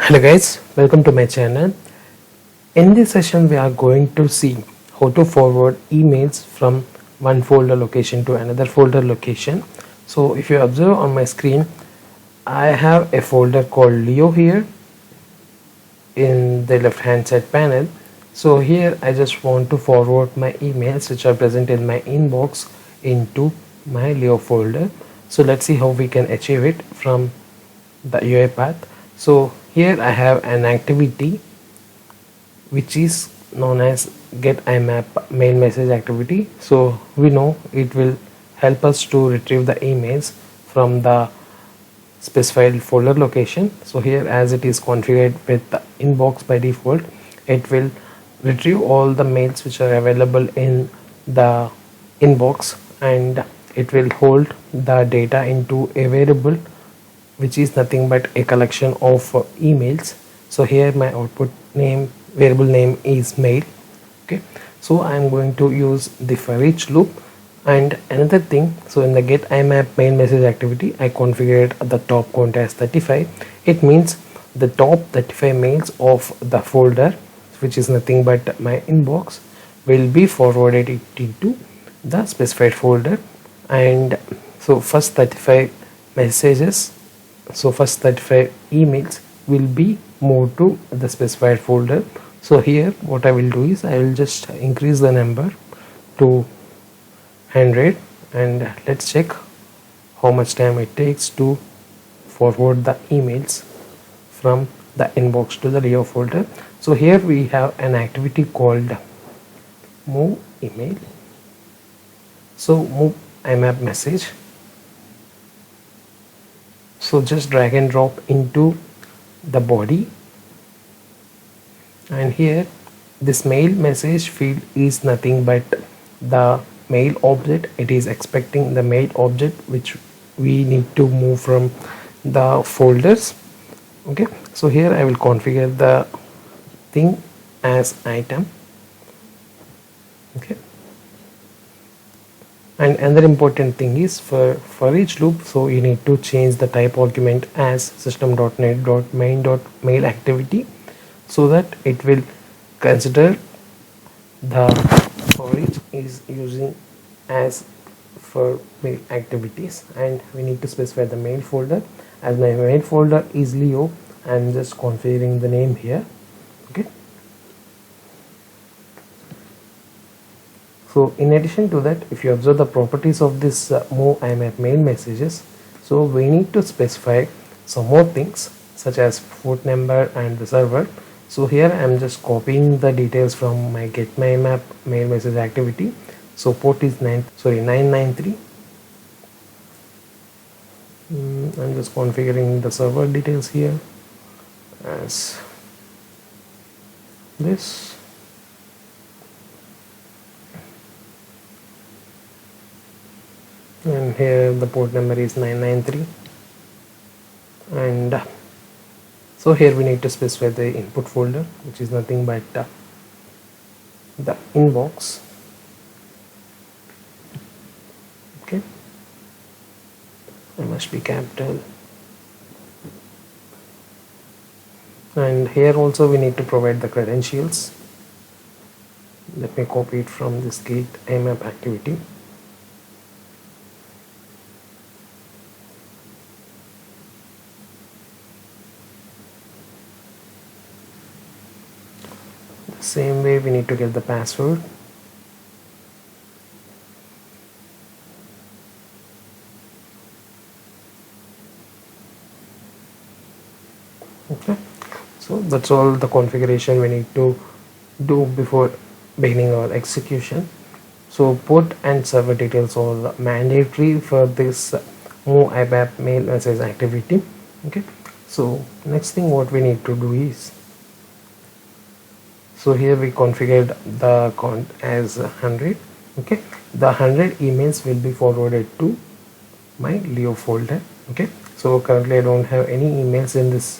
Hello guys, welcome to my channel. In this session we are going to see how to forward emails from one folder location to another folder location. So if you observe on my screen, I have a folder called Leo here in the left hand side panel. So here I just want to forward my emails which are present in my inbox into my Leo folder. So let's see how we can achieve it from the UiPath. So here I have an activity which is known as get IMAP mail message activity. So we know it will help us to retrieve the emails from the specified folder location. So here, as it is configured with the inbox by default, it will retrieve all the mails which are available in the inbox, and it will hold the data into a variable which is nothing but a collection of emails. So here my output name variable name is mail. Okay, so I'm going to use the for each loop. And another thing, so in the get IMAP mail message activity, I configured the top count as 35. It means the top 35 mails of the folder, which is nothing but my inbox, will be forwarded into the specified folder. And so first 35 messages, so first 35 emails will be moved to the specified folder. So here what I will do is I will just increase the number to 100, and let's check how much time it takes to forward the emails from the inbox to the Leo folder. So here we have an activity called move email. So move IMAP message. So just drag and drop into the body, and here this mail message field is nothing but the mail object. It is expecting the mail object which we need to move from the folders. Okay, so here I will configure the thing as item. Okay, and another important thing is for each loop, so you need to change the type argument as system.net.main.mail activity, so that it will consider the for each is using as for mail activities. And we need to specify the mail folder. As my mail folder is Leo, I'm just configuring the name here. Okay, so in addition to that, if you observe the properties of this move IMAP mail messages, so we need to specify some more things such as port number and the server. So here I'm just copying the details from my get my IMAP mail message activity. So port is 993. I'm just configuring the server details here as this. And here the port number is 993, and so here we need to specify the input folder, which is nothing but the inbox. Okay, I must be capital, and here also we need to provide the credentials. Let me copy it from this get IMAP activity. Same way we need to get the password. Okay, so that's all the configuration we need to do before beginning our execution. So port and server details are mandatory for this move IMAP mail message activity. Okay, so next thing what we need to do is, so here we configured the count as 100. Okay, the 100 emails will be forwarded to my Leo folder. Okay, so currently I don't have any emails in this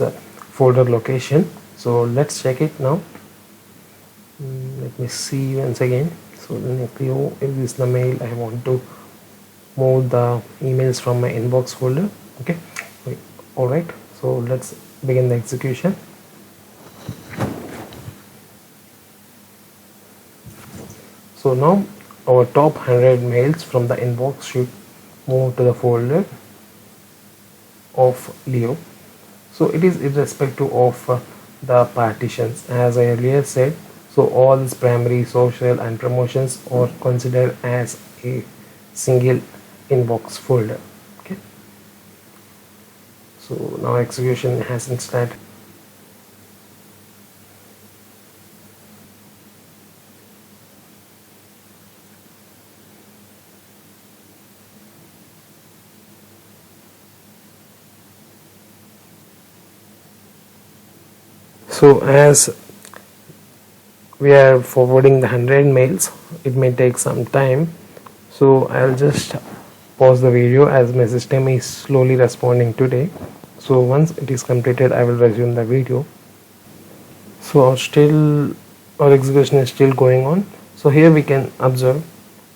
folder location, so let's check it now. Let me see once again. So the Leo is the mail I want to move the emails from my inbox folder. Okay, all right, so let's begin the execution. So now our top 100 mails from the inbox should move to the folder of Leo. So it is irrespective of the partitions, as I earlier said. So all these primary, social and promotions are considered as a single inbox folder. Okay, so now execution hasn't started. So as we are forwarding the 100 mails, it may take some time, so I'll just pause the video as my system is slowly responding today. So once it is completed, I will resume the video. So our execution is still going on. So here we can observe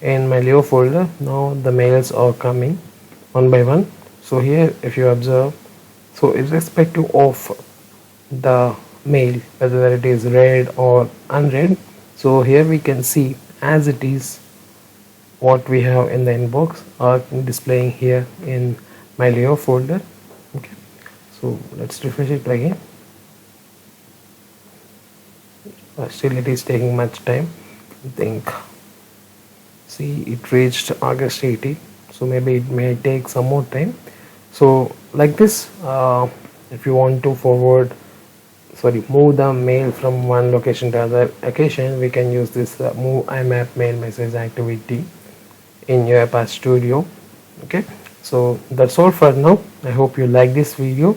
in my Leo folder, now the mails are coming one by one. So here if you observe, so irrespective of the mail, whether it is read or unread, so here we can see as it is what we have in the inbox are displaying here in my Leo folder. Okay, so let's refresh it again. Still it is taking much time. I think, see, it reached August 80, so maybe it may take some more time. So like this, if you want to move the mail from one location to other location, we can use this move IMAP mail message activity in your Apache Studio. Okay, so that's all for now. I hope you like this video.